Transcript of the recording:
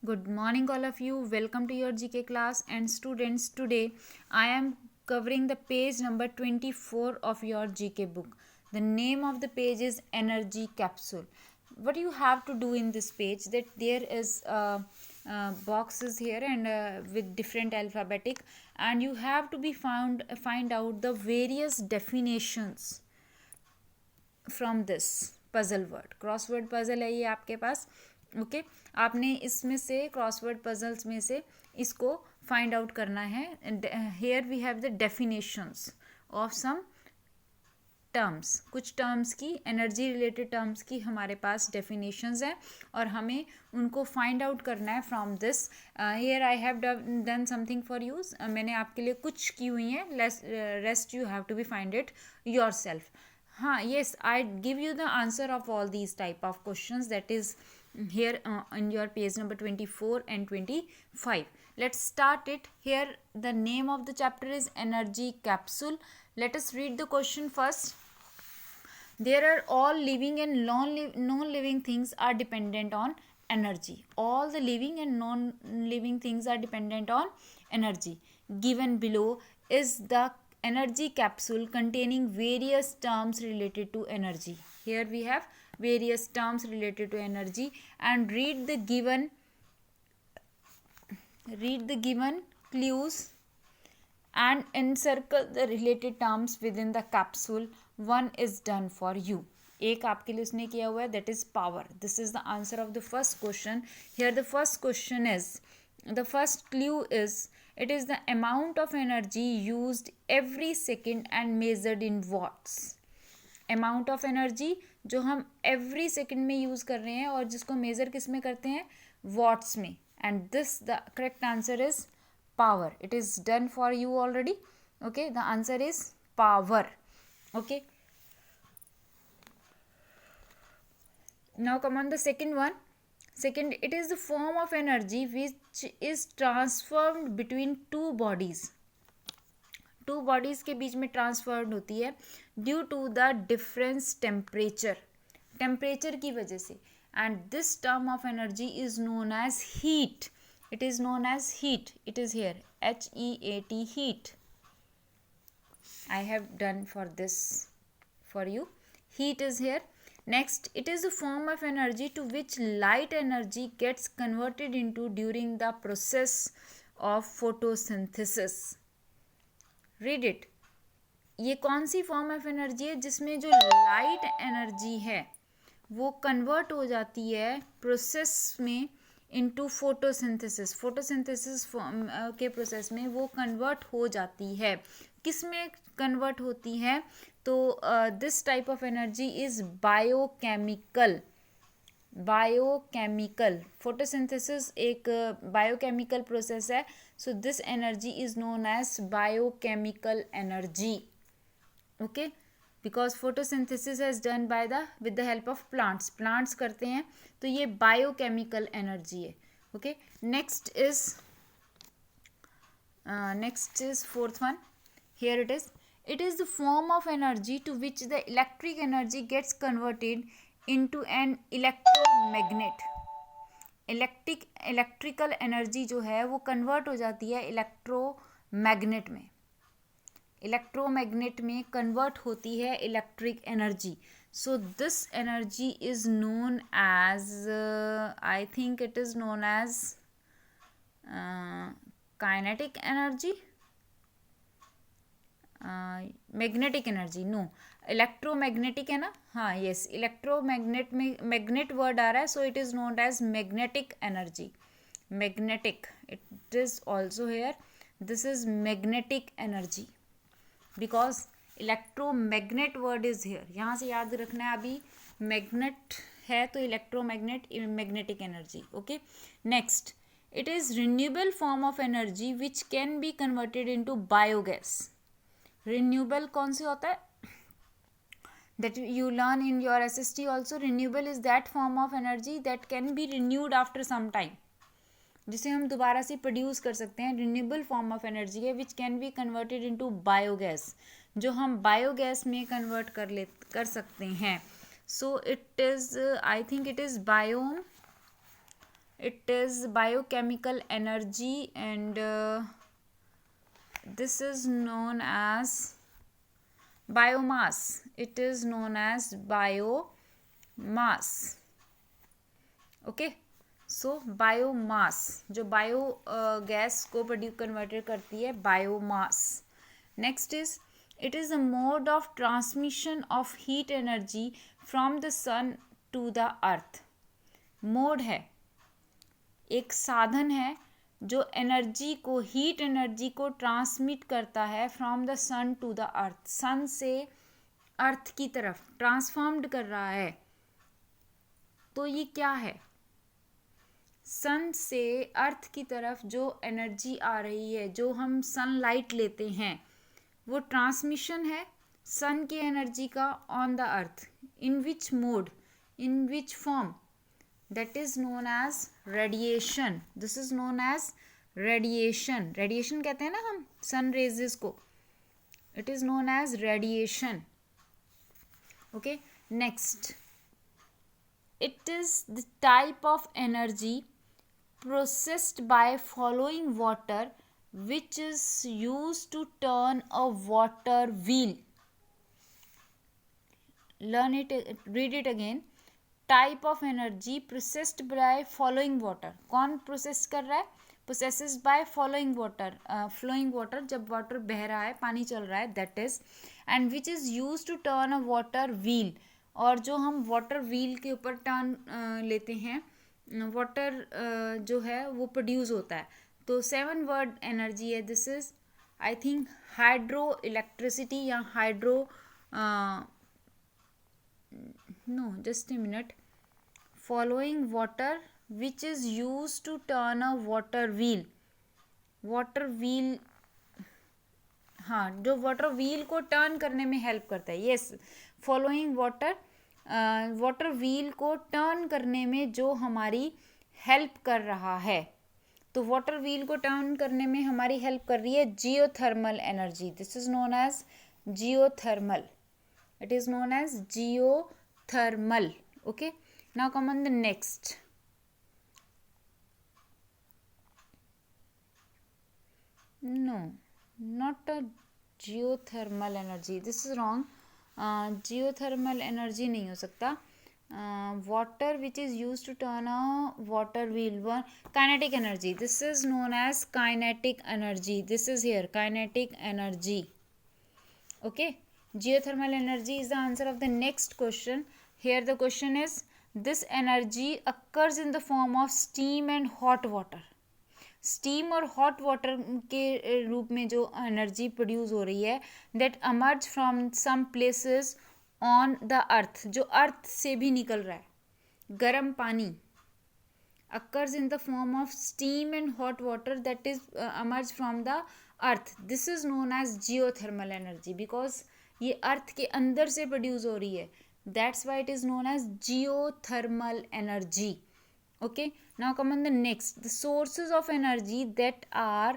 Good morning, all of you. Welcome to your GK class. And students, today I am covering the page number 24 of your GK book. The name of the page is Energy Capsule. What you have to do in this page, that there is boxes here and with different alphabetic, and you have to find out the various definitions from this puzzle word. Crossword puzzle है ये आपके पास. Okay आपने इसमें से crossword puzzles में से इसको find out करना है. Here we have the definitions of some terms. कुछ टर्म्स की, एनर्जी रिलेटेड टर्म्स की हमारे पास डेफिनेशंस हैं और हमें उनको फाइंड आउट करना है from this. Here I have done something for you. मैंने आपके लिए कुछ की हुई हैं, rest you have to be find it yourself. हाँ, yes, I give you the answer of all these type of questions that is here in your page number 24 and 25. Let's start it. Here the name of the chapter is Energy Capsule. Let us read the question first. There are all living and non-living things are dependent on energy. All the living and non-living things are dependent on energy. Given below is the energy capsule containing various terms related to energy. Here we have various terms related to energy, and read the given clues and encircle the related terms within the capsule. One is done for you. एक आपके लिए उसने किया हुआ है, that is power. This is the answer of the first question. Here the first question is, the first clue is, it is the amount of energy used every second and measured in watts. amount of energy जो हम every second में use कर रहे हैं और जिसको measure किस में करते हैं, watts में. and this the correct answer is power. It is done for you already. Okay, the answer is power. Okay, now come on the second one. Second, it is the form of energy which is transformed between two bodies. Two bodies के बीच में transferred होती है due to the difference temperature की वजह से. And this term of energy is known as heat. It is known as heat. It is here HEAT, heat. I have done for this for you. Heat is here. Next, it is a form of energy to which light energy gets converted into during the process of photosynthesis. Read it. ये कौन सी form of energy है जिसमें जो light energy है वो convert हो जाती है प्रोसेस में इनटू फोटोसिंथेसिस. फोटोसिंथेसिस के प्रोसेस में वो कन्वर्ट हो जाती है. किस में कन्वर्ट होती है? तो this type of energy is biochemical. Photosynthesis एक बायोकेमिकल प्रोसेस है. So this energy is known as biochemical energy. Okay, because photosynthesis has done by with the help of plants करते हैं, तो ये बायोकेमिकल एनर्जी है. Okay, next is fourth one. Here it is. It is the form of energy to which the electric energy gets converted into an electromagnet. Electrical energy जो है वो convert हो जाती है इलेक्ट्रोमैग्नेट में. इलेक्ट्रोमैग्नेट में convert होती है electric energy. So this energy is known as, I think it is known as kinetic energy. Magnetic energy, no, electromagnetic है ना. हाँ, यस, इलेक्ट्रोमैग्नेट में मैग्नेट वर्ड आ रहा है, so it is known as magnetic energy. Magnetic, it is also here. This is magnetic energy because electromagnet word is here. यहाँ से याद रखना है, अभी मैग्नेट है तो electromagnet, magnetic energy. Okay, next, it is renewable form of energy which can be converted into biogas. Renewable कौन से होता है? that you learn in your SST also. Renewable is that form of energy that can be renewed after some time, जिसे हम दोबारा से produce कर सकते हैं. रिन्यूएबल फॉर्म ऑफ एनर्जी है which can be converted into biogas, जो हम बायोगैस में कन्वर्ट कर सकते हैं. सो it is, I think it is it is biochemical energy, and this is known as biomass. It is known as biomass. Okay, so biomass, जो bio gas को produce converted करती है, biomass. Next is it is a mode of transmission of heat energy from the sun to the earth. Mode है, एक साधन है जो energy को, हीट एनर्जी को ट्रांसमिट करता है from the sun to the earth. Sun से अर्थ की तरफ ट्रांसफॉर्म्ड कर रहा है. तो ये क्या है? सन से अर्थ की तरफ जो एनर्जी आ रही है, जो हम सनलाइट लेते हैं, वो ट्रांसमिशन है सन की एनर्जी का on the earth. In which mode, in which form? That is known as radiation. This is known as radiation. Radiation कहते हैं ना हम सन रेजेस को. It is known as radiation. Okay, next, it is the type of energy processed by following water which is used to turn a water wheel. Learn it, read it again. Type of energy processed by following water. कौन process कर रहा है? Processes by following water. Flowing water, जब water बह रहा है, पानी चल रहा है, that is, and which is used to turn a water wheel. और जो हम वाटर व्हील के ऊपर टर्न लेते हैं, वाटर जो है वो प्रोड्यूस होता है. तो 7 वर्ड एनर्जी है. This is I think hydroelectricity या hydro, no just a minute. Following water which is use to turn a water wheel. Water wheel, हाँ, जो वाटर व्हील को टर्न करने में हेल्प करता है. Yes, following water, water wheel को turn करने में जो हमारी हेल्प कर रहा है. तो वाटर व्हील को टर्न करने में हमारी हेल्प कर रही है geothermal energy. This is known as geothermal. It is known as geothermal. Okay, now come on the next. No, not a geothermal energy. This is wrong. Geothermal energy नहीं हो सकता. Water which is used to turn a water wheel. Kinetic energy. This is known as kinetic energy. This is here kinetic energy. Okay, geothermal energy is the answer of the next question. Here the question is, this energy occurs in the form of steam and hot water. Steam और hot water के रूप में जो energy produce हो रही है, that emerge from some places on the earth, जो earth से भी निकल रहा है. गर्म पानी occurs in the form of steam and hot water that is emerge from the earth. This is known as geothermal energy because ये earth के अंदर से प्रोड्यूस हो रही है. That's why it is known as geothermal energy. Okay, now come on the next. The sources of energy that are